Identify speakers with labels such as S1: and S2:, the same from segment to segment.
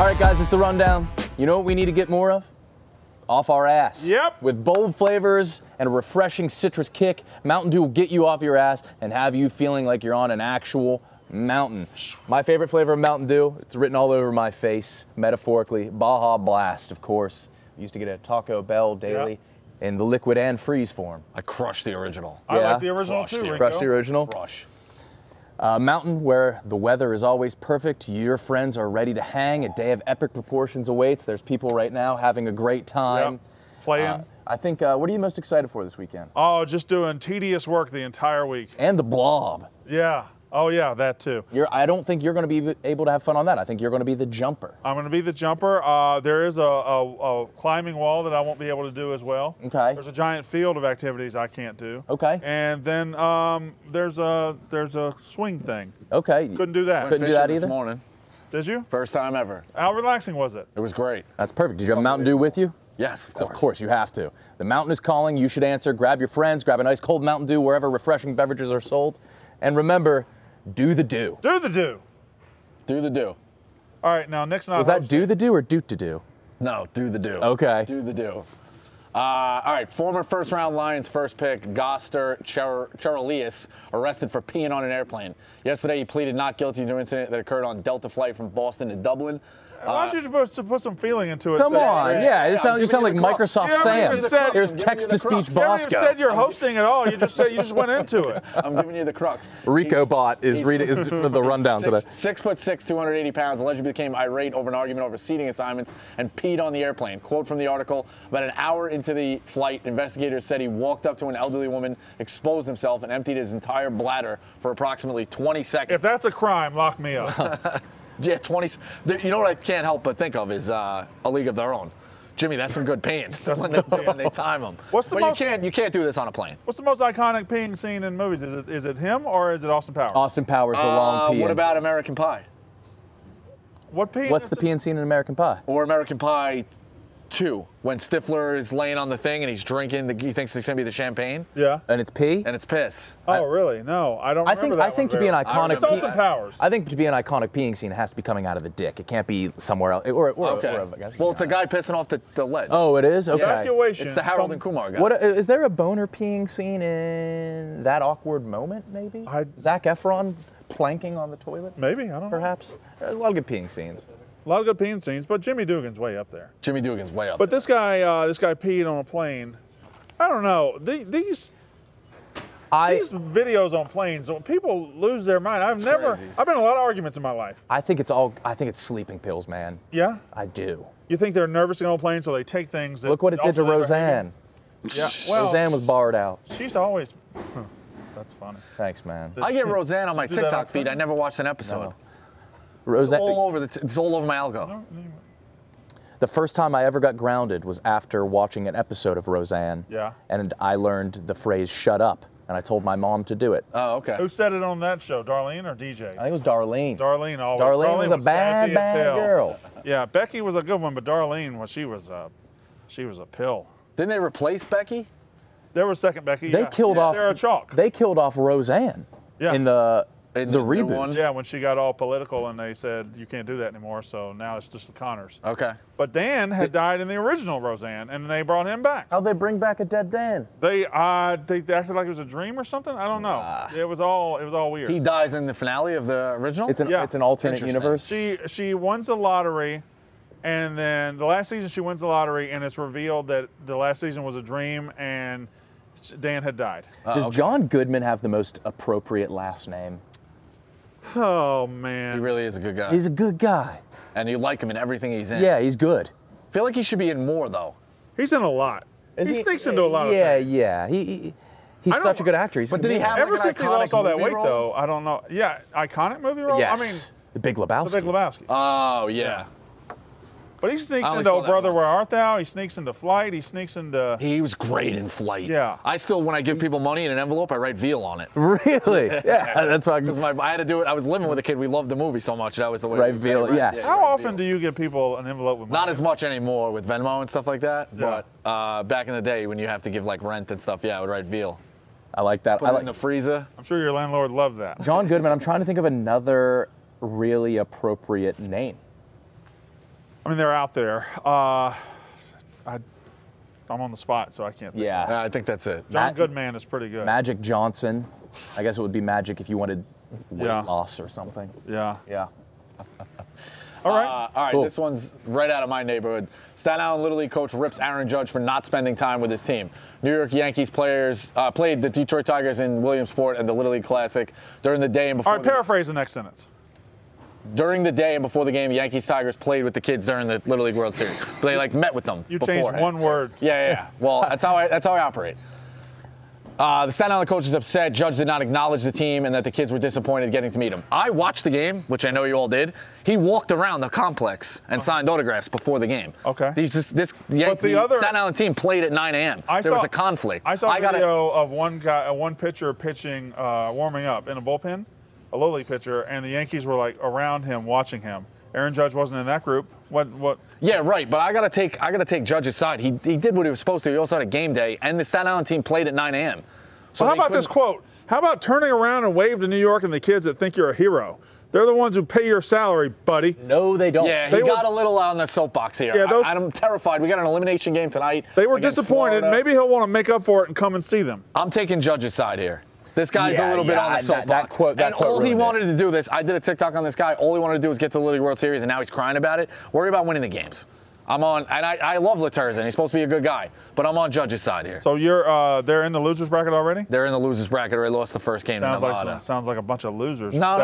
S1: All right, guys, it's the rundown. You know what we need to get more of? Off our ass.
S2: Yep.
S1: With bold flavors and a refreshing citrus kick, Mountain Dew will get you off your ass and have you feeling like you're on an actual mountain. My favorite flavor of Mountain Dew, it's written all over my face, metaphorically, Baja Blast, of course. I used to get a Taco Bell daily in the liquid and freeze form.
S3: I crushed the original.
S2: I like the original too, Rico.
S1: Crush the original.
S3: Crush.
S1: Mountain, where the weather is always perfect, your friends are ready to hang, a day of epic proportions awaits. There's people right now having a great time.
S2: Yep. Playing.
S1: I think, what are you most excited for this weekend?
S2: Oh, just doing tedious work the entire week.
S1: And the blob.
S2: Yeah. Oh, yeah, that too.
S1: I don't think you're going to be able to have fun on that. I think you're going to be the jumper.
S2: I'm going to be the jumper. There is a climbing wall that I won't be able to do as well.
S1: Okay.
S2: There's a giant field of activities I can't do.
S1: Okay.
S2: And then there's a swing thing.
S1: Okay.
S2: Couldn't do that.
S1: Couldn't do that
S3: this
S1: either?
S3: morning.
S2: Did you?
S3: First time ever.
S2: How relaxing was it?
S3: It was great.
S1: That's perfect. Did you have a Mountain Dew with you?
S3: Yes, of course.
S1: Of course, you have to. The mountain is calling. You should answer. Grab your friends. Grab a nice cold Mountain Dew wherever refreshing beverages are sold. And remember, do the do.
S2: Do the do.
S3: Do the do.
S2: All right, now Nick's not
S1: Was that
S2: hosting.
S1: do the do or doot to do?
S3: No, do the do.
S1: Okay.
S3: Do the do. All right, former first-round Lions first pick, Gosder Cherilus, arrested for peeing on an airplane. Yesterday, he pleaded not guilty to an incident that occurred on Delta flight from Boston to Dublin.
S2: Why don't you supposed to put some feeling into it?
S1: Come on, you sound like Microsoft
S2: You haven't even
S1: Sam.
S2: said-
S1: Here's
S3: I'm giving you the
S1: text-to-speech
S3: crux.
S2: You haven't even
S1: Bosco.
S2: said you're hosting at all. You just said you just went into it.
S3: I'm giving you the crux.
S1: Rico
S3: He's-
S1: Bot is
S3: he's-
S1: for the rundown today.
S3: 6'6", 280 pounds, allegedly became irate over an argument over seating assignments and peed on the airplane. Quote from the article, about an hour into the flight, investigators said he walked up to an elderly woman, exposed himself, and emptied his entire bladder for approximately 20 seconds.
S2: If that's a crime, lock me up.
S3: Yeah, 20. You know what I can't help but think of is A League of Their Own. Jimmy, that's some good peeing when they time them.
S2: What's the
S3: but
S2: most-
S3: you can't do this on a plane.
S2: What's the most iconic peeing scene in movies? Is it him or is it Austin Powers?
S1: Austin Powers, the long pee.
S3: What about American Pie?
S2: What peeing?
S1: What's the peeing scene in American Pie?
S3: Or American Pie 2, when Stifler is laying on the thing and he's drinking, he thinks it's going to be the champagne,
S2: Yeah.
S1: And it's pee?
S3: and it's piss.
S2: Oh, really? No, I don't.
S1: I
S2: remember
S1: think
S2: that
S1: I think
S2: one
S1: to be an
S2: very well.
S1: iconic
S2: It's Austin Powers.
S1: I think to be an iconic peeing scene, it has to be coming out of the dick. It can't be somewhere else.
S3: Okay. Well, it's a guy pissing off the ledge.
S1: Oh, it is? Okay.
S2: Evacuation.
S3: It's the Harold
S2: from-
S3: and Kumar guy.
S1: What is there a boner peeing scene in That Awkward Moment? Maybe Zac Efron planking on the toilet.
S2: Maybe, I don't know.
S1: Perhaps. There's a lot of good peeing scenes.
S2: A lot of good peeing scenes, but Jimmy Dugan's way up there.
S3: Jimmy Dugan's way up.
S2: But this guy peed on a plane. I don't know. These videos on planes, when people lose their mind. I've been in a lot of arguments in my life.
S1: I think it's sleeping pills, man.
S2: Yeah?
S1: I do.
S2: You think they're nervous to go on a plane, so they take things that.
S1: Look what it did to
S2: alter their
S1: Roseanne.
S2: behavior? Yeah. Well,
S1: Roseanne was barred out.
S2: she's always. That's funny.
S1: Thanks, man.
S3: I get Roseanne on my
S2: Do that on
S3: TikTok feed. I
S2: purpose?
S3: never watched an episode.
S1: No. Roseanne.
S3: It's all over my algo.
S1: The first time I ever got grounded was after watching an episode of Roseanne.
S2: Yeah.
S1: And I learned the phrase "shut up," and I told my mom to do it.
S3: Oh, okay.
S2: Who said it on that show? Darlene or DJ?
S1: I think it was Darlene.
S2: Darlene always.
S1: Darlene was a
S2: sassy
S1: bad,
S2: as hell.
S1: girl.
S2: Yeah, Becky was a good one, but Darlene she was a pill.
S3: Didn't they replace Becky?
S2: There was second Becky.
S1: They killed off
S2: Sarah Chalk.
S1: They killed off Roseanne.
S2: Yeah.
S1: In the
S3: In the new
S1: reboot.
S3: one?
S2: Yeah, when she got all political and they said you can't do that anymore, so now it's just the Connors.
S3: Okay.
S2: But Dan had died in the original Roseanne, and they brought him back.
S1: How'd they bring back a dead Dan?
S2: They acted like it was a dream or something. I don't know. It was all weird.
S3: He dies in the finale of the original?
S1: It's an
S2: Yeah.
S1: it's an alternate
S3: Interesting.
S1: universe.
S2: She wins the lottery, and then the last season she wins the lottery, and it's revealed that the last season was a dream, and Dan had died.
S1: Does John Goodman have the most appropriate last name?
S2: Oh man.
S3: He really is a good guy.
S1: He's a good guy.
S3: And you like him in everything he's in.
S1: Yeah, he's good.
S3: I feel like he should be in more, though.
S2: He's in a lot.
S1: Is
S2: he sneaks into a lot of
S1: yeah,
S2: things.
S1: Yeah, He's
S2: I
S1: such a
S2: don't-
S1: good actor. He's
S3: But did he
S1: comedian.
S3: have
S2: Ever
S3: like an
S2: since he lost
S3: iconic
S2: all that
S3: movie
S2: weight,
S3: role?
S2: though, I don't know. Yeah, iconic movie role?
S1: Yes. The Big
S2: I
S1: Lebowski.
S2: mean, The Big Lebowski.
S3: Oh, yeah.
S2: But he sneaks
S3: I only
S2: into
S3: saw
S2: Oh
S3: that
S2: Brother, Where
S3: once.
S2: Art Thou? He sneaks into Flight. He sneaks into...
S3: He was great in Flight.
S2: Yeah.
S3: I still, when I give people money in an envelope, I write veal on it.
S1: Really? Yeah, that's why.
S3: Because I had to do it. I was living with a kid. We loved the movie so much. That was the way.
S1: Right,
S3: we
S1: veal,
S3: paid rent.
S1: yes.
S3: Yeah,
S2: How
S3: right,
S2: often
S3: veal.
S2: do you give people an envelope with money?
S3: Not as much anymore with Venmo and stuff like that.
S2: Yeah.
S3: But back in the day when you have to give like rent and stuff, yeah, I would write veal.
S1: I like that.
S3: Put it in the freezer.
S2: I'm sure your landlord loved that.
S1: John Goodman. I'm trying to think of another really appropriate name.
S2: I mean, they're out there. I'm on the spot, so I can't think.
S1: Yeah.
S3: I think that's it.
S2: John Goodman is pretty good.
S1: Magic Johnson. I guess it would be Magic if you wanted weight loss or something.
S2: Yeah.
S1: Yeah.
S2: All right.
S3: All right,
S1: Cool.
S3: This one's right out of my neighborhood. Staten Island Little League coach rips Aaron Judge for not spending time with his team. New York Yankees players played the Detroit Tigers in Williamsport at the Little League Classic during the day and before.
S2: All right, paraphrase the next sentence.
S3: During the day and before the game, Yankees Tigers played with the kids during the Little League World Series. They met with them.
S2: You
S3: beforehand.
S2: changed one word.
S3: Yeah. Well, that's how I operate. The Staten Island coach is upset. Judge did not acknowledge the team and that the kids were disappointed getting to meet him. I watched the game, which I know you all did. He walked around the complex and signed autographs before the game.
S2: Okay.
S3: The Staten Island team played at 9 a.m. There was a conflict.
S2: I saw a video of one pitcher pitching, warming up in a bullpen, a Little League pitcher, and the Yankees were around him, watching him. Aaron Judge wasn't in that group. What?
S3: Yeah, right. But I gotta take Judge's side. He did what he was supposed to. He also had a game day, and the Staten Island team played at 9 a.m.
S2: So how about this quote? How about turning around and wave to New York and the kids that think you're a hero? They're the ones who pay your salary, buddy.
S1: No, they don't.
S3: Yeah, he got a little on the soapbox here.
S2: Yeah,
S3: I'm terrified. We got an elimination game tonight.
S2: They were
S3: against
S2: disappointed.
S3: Florida.
S2: Maybe he'll want to make up for it and come and see them.
S3: I'm taking Judge's side here. This guy's a little bit on the soapbox.
S1: That quote
S3: all he
S1: ruined
S3: wanted to do this, I did a TikTok on this guy. All he wanted to do was get to the Little League World Series, and now he's crying about it. Worry about winning the games. I'm on, and I love Laterza. He's supposed to be a good guy, but I'm on Judge's side here.
S2: So they're in the losers bracket already?
S3: They're in the losers bracket. They lost the first game in Nevada.
S2: Sounds like a bunch of losers.
S3: No.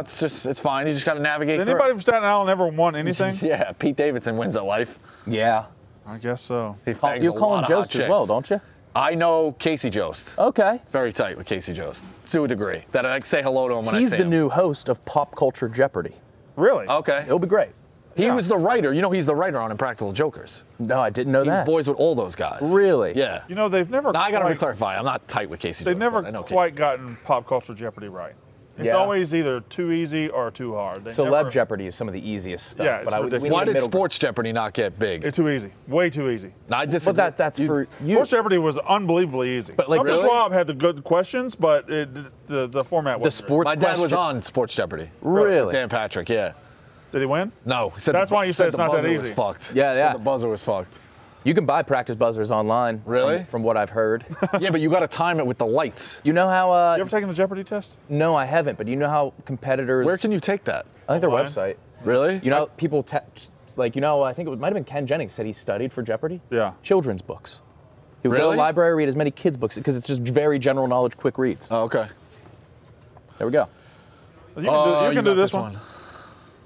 S3: It's fine. You just got to navigate
S2: Did
S3: through.
S2: anybody from Staten Island ever won anything?
S3: Yeah, Pete Davidson wins at life.
S1: Yeah.
S2: I guess so.
S3: He bangs
S1: You
S3: a
S1: call
S3: lot
S1: him
S3: of hot
S1: Jost as
S3: chicks.
S1: well, don't you?
S3: I know Casey Jost.
S1: Okay.
S3: Very tight with Casey Jost, to a degree. That I say hello to him when I see him.
S1: He's the new host of Pop Culture Jeopardy.
S2: Really?
S3: Okay.
S1: It'll be great.
S3: He was the writer. You know, he's the writer on Impractical Jokers.
S1: No, I didn't know
S3: He was
S1: that.
S3: boys with all those guys.
S1: Really?
S3: Yeah.
S2: You know, they've never.
S3: Now, I got to
S2: quite-
S3: clarify. I'm not tight with Casey Jost.
S2: They've never
S3: but I know
S2: quite
S3: Casey
S2: gotten Pop Culture Jeopardy right. It's
S1: Yeah.
S2: always either too easy or too hard. They
S1: Celeb
S2: never-
S1: Jeopardy is some of the easiest stuff.
S2: Yeah, it's
S1: but
S2: ridiculous.
S1: we
S3: Why
S1: need a
S3: did
S1: middle-
S3: Sports Jeopardy not get big?
S2: It's too easy. Way too easy.
S3: I disagree.
S1: But that's for you.
S2: Sports Jeopardy was unbelievably easy.
S1: But, like,
S2: Uncle
S3: really?
S2: Schwab had the good questions, but the format
S1: The
S2: wasn't.
S1: sports
S3: My dad was
S1: question-
S3: on Sports Jeopardy.
S1: Really?
S3: Dan Patrick, yeah.
S2: Did he win?
S3: No, he said
S2: That's why you said it's
S3: the
S2: not that
S3: buzzer was
S2: easy.
S3: fucked.
S1: Yeah,
S3: He
S1: yeah.
S3: said the buzzer was fucked.
S1: You can buy practice buzzers online.
S3: Really?
S1: From what I've heard.
S3: Yeah, but you got to time it with the lights.
S1: You know how?
S2: You ever taken the Jeopardy test?
S1: No, I haven't. But you know how competitors?
S3: Where can you take that?
S1: I think their
S2: Online?
S1: website.
S3: Really?
S1: You know, people I think it might have been Ken Jennings said he studied for Jeopardy.
S2: Yeah.
S1: Children's books. He would go to
S3: Really?
S1: the library, read as many kids' books because it's just very general knowledge, quick reads.
S3: Oh, okay.
S1: There we go.
S2: You can do
S3: got
S2: this one.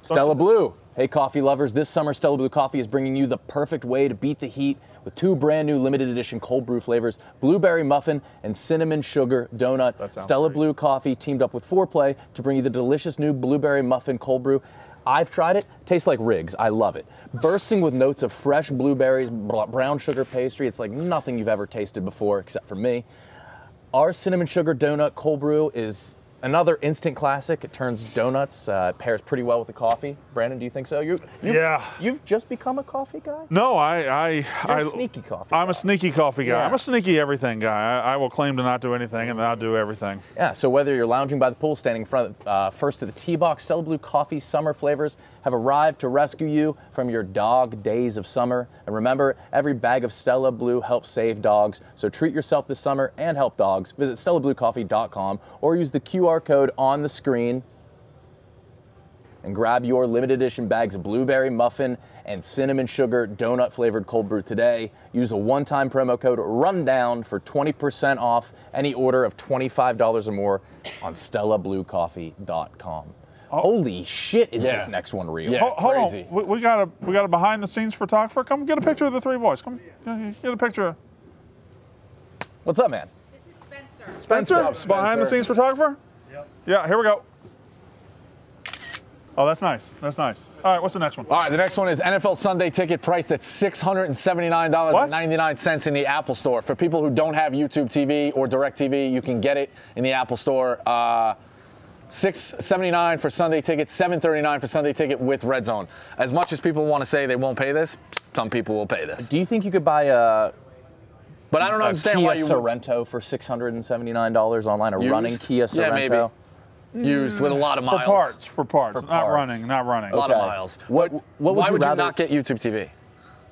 S1: Stella Blue. Hey, coffee lovers. This summer, Stella Blue Coffee is bringing you the perfect way to beat the heat with 2 brand new limited edition cold brew flavors, blueberry muffin and cinnamon sugar donut.
S2: That sounds
S1: Stella
S2: great.
S1: Blue Coffee teamed up with Foreplay to bring you the delicious new blueberry muffin cold brew. I've tried it. Tastes like Riggs. I love it. Bursting with notes of fresh blueberries, brown sugar pastry. It's like nothing you've ever tasted before except for me. Our cinnamon sugar donut cold brew is another instant classic. It turns donuts, pairs pretty well with the coffee. Brandon, do you think so? You've just become a coffee guy?
S2: No,
S1: You're a sneaky coffee
S2: I'm
S1: guy.
S2: a sneaky coffee guy.
S1: Yeah.
S2: I'm a sneaky everything guy. I will claim to not do anything, and then I'll do everything.
S1: Yeah, so whether you're lounging by the pool, standing in front of first to the tee box, Stella Blue Coffee summer flavors have arrived to rescue you from your dog days of summer. And remember, every bag of Stella Blue helps save dogs. So treat yourself this summer and help dogs. Visit StellaBlueCoffee.com or use the QR code on the screen and grab your limited edition bags of blueberry muffin and cinnamon sugar donut flavored cold brew today. Use a one-time promo code RUNDOWN for 20% off any order of $25 or more on StellaBlueCoffee.com.
S2: Holy
S1: shit, is
S3: Yeah.
S1: this next one real?
S3: Yeah.
S2: Hold
S3: Crazy.
S2: on. We got a behind the scenes photographer. Come get a picture of the 3 boys. Come get a picture.
S1: What's up, man?
S4: This is Spencer.
S2: Spencer,
S3: What's up, Spencer?
S2: behind the scenes photographer? Yep. Yeah, here we go. Oh, that's nice. That's nice. All right, what's the next one?
S3: All right, the next one is NFL Sunday ticket priced at $679.99 in the Apple Store. For people who don't have YouTube TV or DirecTV, you can get it in the Apple Store. $679 for Sunday ticket, $739 for Sunday ticket with Red Zone. As much as people want to say they won't pay this, some people will pay this.
S1: Do you think you could buy a
S3: But I don't understand
S1: Kia
S3: why you would.
S1: Sorento for $679 online, a running
S3: Used?
S1: Kia
S3: Yeah, maybe.
S1: Sorento?
S3: used with a lot of miles.
S2: For parts. Not
S1: parts.
S2: running.
S3: A lot of miles.
S1: What would
S3: Why
S1: you
S3: would you
S1: rather?
S3: not get YouTube TV?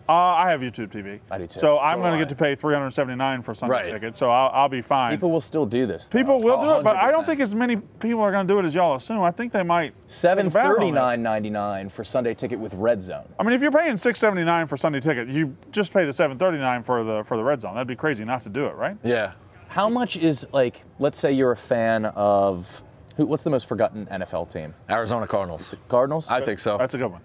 S2: I have YouTube TV.
S1: I do too.
S2: So I'm
S3: So
S2: going
S3: do
S2: to
S3: I.
S2: get to pay $379 for a Sunday
S3: Right.
S2: ticket. So I'll be fine.
S1: People will still do this. though.
S2: People will do it, but I don't
S3: 100%.
S2: think as many people are going to do it as y'all assume. I think they might. take a bath on this.
S1: $739.99 for Sunday ticket with Red Zone.
S2: I mean, if you're paying $679 for Sunday ticket, you just pay the $739 for the red zone. That'd be crazy not to do it, right?
S3: Yeah.
S1: How much is, like, let's say you're a fan of, what's the most forgotten NFL team?
S3: Arizona Cardinals.
S1: Cardinals?
S3: I think so.
S2: That's a good one.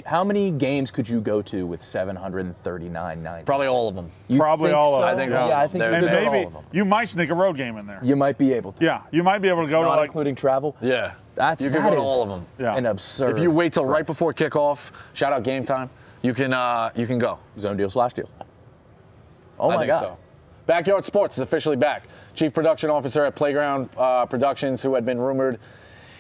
S1: How many games could you go to with $739.99?
S3: Probably all of them.
S1: You
S2: Probably
S1: think
S2: all of
S1: so?
S2: them.
S3: I think
S1: yeah,
S3: all of
S1: I
S3: them.
S1: think
S3: They're
S1: you
S2: And
S1: could go to all
S2: maybe
S1: of them.
S2: you might sneak a road game in there.
S1: You might be able to.
S2: Yeah, you might be able to go
S1: Not
S2: to like.
S1: including travel.
S3: Yeah.
S1: That's
S3: you can
S1: that
S3: go to
S1: is
S3: all of them.
S2: Yeah.
S1: An absurd.
S3: If you wait till right
S1: price.
S3: before kickoff, shout out game time, you can go.
S1: Zone deals, flash deals. Oh
S3: I
S1: my
S3: think
S1: God.
S3: so. Backyard Sports is officially back. Chief Production Officer at Playground Productions, who had been rumored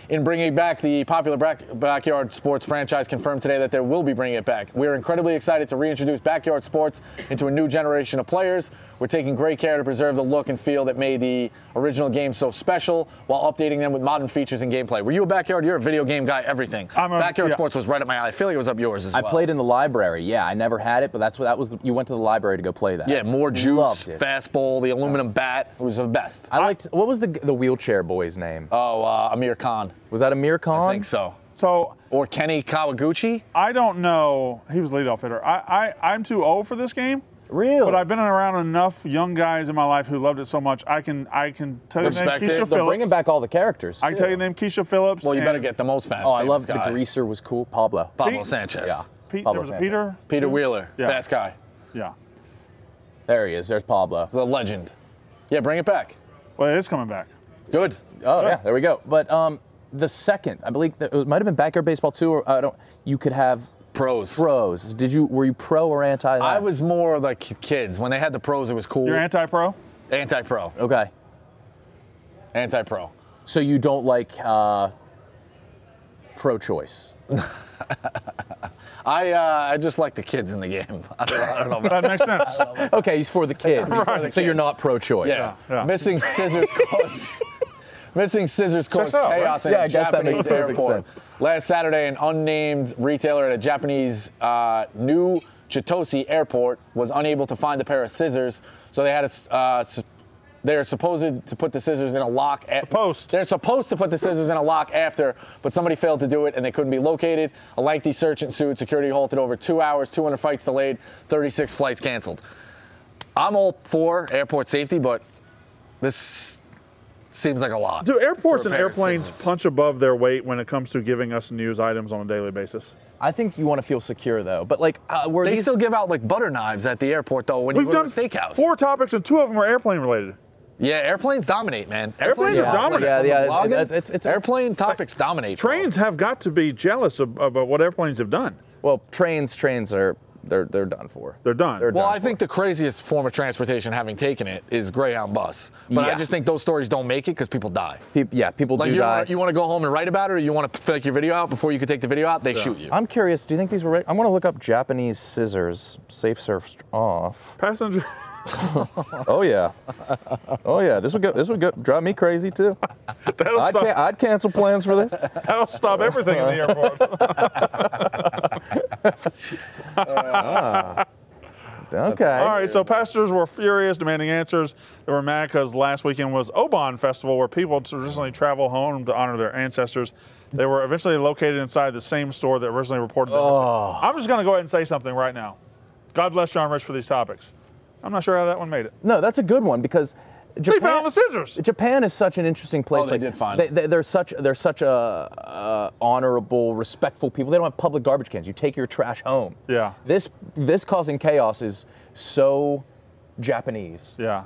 S3: in bringing back the popular Backyard Sports franchise, confirmed today that they will be bringing it back. We're incredibly excited to reintroduce Backyard Sports into a new generation of players. We're taking great care to preserve the look and feel that made the original game so special while updating them with modern features and gameplay. Were you a Backyard? You're a video game guy, everything. Backyard Sports was right up my alley. I feel like it was up yours as well.
S1: I played in the library. Yeah, I never had it, but that was. You went to the library to go play that.
S3: Yeah, more juice,
S1: Loved it.
S3: fastball, the aluminum bat. It was the best.
S1: I liked. What was the wheelchair boy's name?
S3: Oh, Amir Khan.
S1: Was that Amir Khan?
S3: I think so.
S2: So
S3: Or Kenny Kawaguchi.
S2: I don't know. He was leadoff hitter. I'm too old for this game.
S1: Really?
S2: But I've been around enough young guys in my life who loved it so much. I can tell you the name
S3: Respect it.
S2: Keisha
S3: They're
S1: They're bringing
S2: Phillips.
S1: back all the characters.
S2: I can tell you the name Keisha Phillips.
S3: Well, you better
S2: and
S3: get the most fan.
S1: Oh, I
S3: famous
S1: love the
S3: guy.
S1: greaser was cool. Pablo.
S3: Pablo
S2: Pete-
S3: Sanchez.
S1: Yeah.
S2: Pete,
S1: Pablo
S2: there was a
S1: Sanchez.
S2: Peter.
S3: Peter Wheeler.
S2: Yeah.
S3: Fast guy.
S2: Yeah.
S1: There he is. There's Pablo.
S3: The legend. Yeah, bring it back.
S2: Well, it is coming back.
S3: Good.
S1: Oh yeah, there we go. But the second, I believe it might have been Backyard Baseball 2, or I don't. You could have
S3: Pros.
S1: pros. Were you pro or anti that?
S3: I was more like kids. When they had the pros, it was cool.
S2: You're anti-pro?
S3: Anti-pro.
S1: Okay.
S3: Anti-pro.
S1: So you don't like pro-choice.
S3: I just like the kids in the game. I don't know.
S2: That makes sense.
S1: Okay, he's for the kids.
S2: Right.
S1: So you're not pro-choice.
S2: Yeah.
S3: Missing scissors caused
S2: Checks out, right?
S3: chaos in
S1: Yeah,
S3: a
S1: I guess that makes
S3: Japanese
S1: perfect
S3: airport.
S1: sense.
S3: Last Saturday, an unnamed retailer at a Japanese New Chitose airport was unable to find a pair of scissors, so they had they're supposed to put the scissors in a lock. They're supposed to put the scissors in a lock after, but somebody failed to do it and they couldn't be located. A lengthy search ensued. Security halted over 2 hours, 200 flights delayed, 36 flights canceled. I'm all for airport safety, but this seems like a lot.
S2: Do airports
S3: for a
S2: and
S3: pair of
S2: airplanes
S3: scissors.
S2: punch above their weight when it comes to giving us news items on a daily basis?
S1: I think you want to feel secure though. But like, were
S3: They
S1: these
S3: still give out like butter knives at the airport though when
S2: We've
S3: you go
S2: done
S3: to a steakhouse.
S2: 4 topics and 2 of them are airplane related.
S3: Yeah, airplanes dominate, man.
S2: Airplanes are dominant.
S1: Yeah,
S3: From the
S1: yeah.
S3: blogging,
S1: It's
S3: airplane topics dominate. bro.
S2: Trains have got to be jealous about what airplanes have done.
S1: well, trains are they're done for.
S2: They're done.
S1: They're
S3: Well,
S1: done
S3: I think the craziest form of transportation, having taken it, is Greyhound bus. But I
S1: Yeah.
S3: just think those stories don't make it because people die.
S1: People
S3: Like
S1: do die.
S3: you want to go home and write about it, or you want to fake your video out before you could take the video out? They shoot you.
S1: I'm curious. Do you think these were? I'm going to look up Japanese scissors. Safe surf off.
S2: Passenger.
S1: Oh yeah. Oh yeah. This would go drive me crazy too. I'd cancel plans for this.
S2: That'll stop everything in the airport.
S1: Okay.
S2: All right, so pastors were furious, demanding answers. They were mad because last weekend was Oban Festival, where people traditionally travel home to honor their ancestors. They were eventually located inside the same store that originally reported them. I'm just going to go ahead and say something right now. God bless John Rich for these topics. I'm not sure how that one made it.
S1: No, that's a good one because
S2: They found the scissors.
S1: Japan is such an interesting place.
S3: Oh, they did find it.
S1: They're such a honorable, respectful people. They don't have public garbage cans. You take your trash home.
S2: Yeah.
S1: This causing chaos is so Japanese.
S2: Yeah.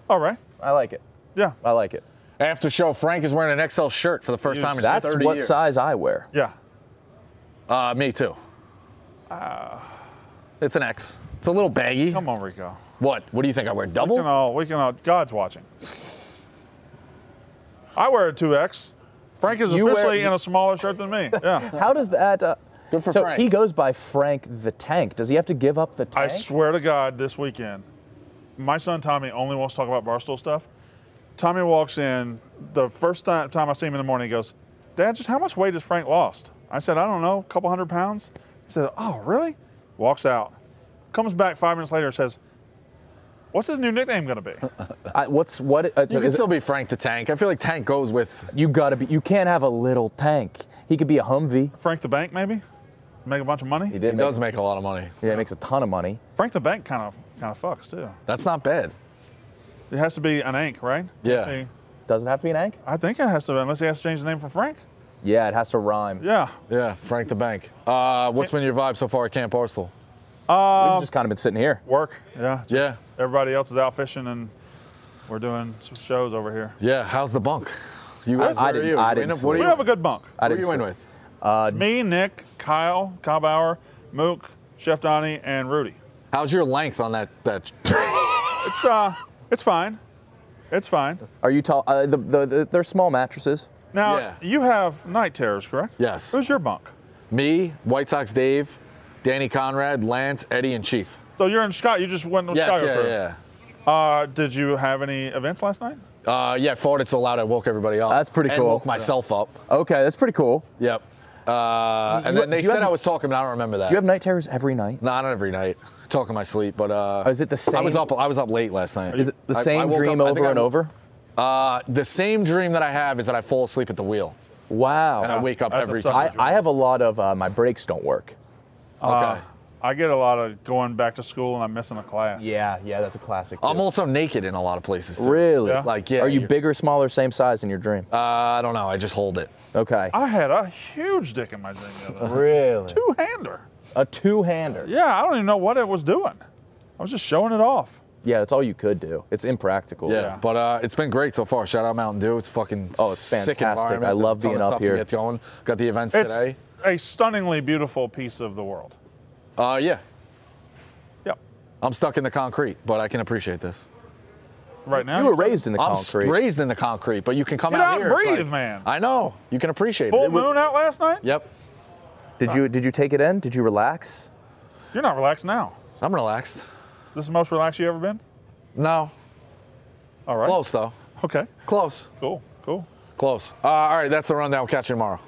S2: All right.
S1: I like it.
S2: Yeah.
S1: I like it.
S3: After show, Frank is wearing an XL shirt for the first time in
S1: That's
S3: 30
S1: what
S3: years.
S1: size I wear.
S2: Yeah.
S3: Me too. It's an X. It's a little baggy.
S2: Come on, Rico.
S3: What? What do you think? I wear double?
S2: We can all, God's watching. I wear a 2X. Frank is
S1: You wear-
S2: officially in a smaller shirt than me. Yeah.
S1: How does that?
S3: Good for
S1: so
S3: Frank.
S1: he goes by Frank the Tank. Does he have to give up the
S2: I
S1: tank?
S2: swear to God, this weekend, my son Tommy only wants to talk about Barstool stuff. Tommy walks in. The first time I see him in the morning, he goes, Dad, just how much weight has Frank lost? I said, I don't know, a couple 100 pounds. He said, oh, really? Walks out. Comes back 5 minutes later and says, what's his new nickname going to be?
S3: You can still be Frank the Tank. I feel like Tank goes with.
S1: You can't have a little tank. He could be a Humvee.
S2: Frank the Bank, maybe? Make a bunch of money?
S3: He does make a lot of money.
S1: Yeah, he makes a ton of money.
S2: Frank the Bank kind of fucks, too.
S3: That's not bad.
S2: It has to be an Ank, right?
S3: Yeah.
S1: Does it have to be an Ank?
S2: I think it has to be, unless he has to change the name from Frank.
S1: Yeah, it has to rhyme.
S2: Yeah.
S3: Yeah, Frank the Bank. What's been your vibe so far at Camp Barstool?
S1: We've just kind of been sitting here.
S2: Work, yeah.
S3: Yeah.
S2: Everybody else is out fishing, and we're doing some shows over here.
S3: Yeah, how's the bunk? You guys,
S1: I didn't
S2: We have a good bunk.
S3: Who are you in with?
S2: Me, Nick, Kyle Bauer, Mook, Chef Donnie, and Rudy.
S3: How's your length on that?
S2: It's fine. It's fine.
S1: Are you tall? They're small mattresses.
S2: Now,
S3: Yeah.
S2: you have night terrors, correct?
S3: Yes.
S2: Who's your bunk?
S3: Me, White Sox Dave, Danny Conrad, Lance, Eddie, and Chief.
S2: So you're in Chicago. You just went to
S3: Yes,
S2: Chicago.
S3: yeah.
S2: Did you have any events last night?
S3: Yeah, farted so loud I woke everybody up.
S1: That's pretty
S3: and
S1: cool.
S3: woke myself up.
S1: Okay, that's pretty cool.
S3: Yep. And then they said I was talking, but I don't remember that.
S1: Do you have night terrors every night?
S3: No, not every night. Talk in my sleep, but
S1: Is it the same?
S3: I was up late last night.
S1: Is it the
S3: I
S1: same
S3: woke
S1: dream
S3: up- I think
S1: over and over?
S3: The same dream that I have is that I fall asleep at the wheel
S1: Wow.
S3: and I wake up
S2: That's
S3: every
S2: a solid
S3: time.
S1: I have a lot of my brakes don't work.
S3: Okay.
S2: I get a lot of going back to school and I'm missing a class.
S1: Yeah, that's a classic.
S3: I'm also naked in a lot of places. Too.
S1: Really?
S2: Yeah.
S3: Like, yeah.
S1: Are you bigger, smaller, same size in your dream?
S3: I don't know. I just hold it.
S1: Okay.
S2: I had a huge dick in my dream the other day.
S1: Really?
S2: Two-hander.
S1: A two-hander.
S2: Yeah, I don't even know what it was doing. I was just showing it off.
S1: Yeah, that's all you could do. It's impractical.
S3: Yeah, but it's been great so far. Shout out Mountain Dew. It's fucking
S1: Oh, it's
S3: sick
S1: fantastic.
S3: environment.
S1: I love
S3: There's a ton
S1: being
S3: of
S1: up
S3: stuff
S1: here.
S3: To get going. Got the events
S2: It's
S3: today.
S2: a stunningly beautiful piece of the world.
S3: Yeah.
S2: Yep.
S3: I'm stuck in the concrete, but I can appreciate this.
S2: Right now.
S1: You were raised in the
S3: I'm
S1: concrete.
S3: raised in the concrete, but you can come
S2: Get
S3: out
S2: out
S3: here.
S2: and
S3: it's
S2: breathe,
S3: like-
S2: man.
S3: I know. You can appreciate
S2: Full
S3: it.
S2: moon out last night?
S3: Yep.
S1: Did you take it in? Did you relax?
S2: You're not relaxed now.
S3: I'm relaxed.
S2: This is the most relaxed you ever been?
S3: No.
S2: All right.
S3: Close, though.
S2: Okay.
S3: Close.
S2: Cool.
S3: Close. All right, that's the rundown. We'll catch you tomorrow.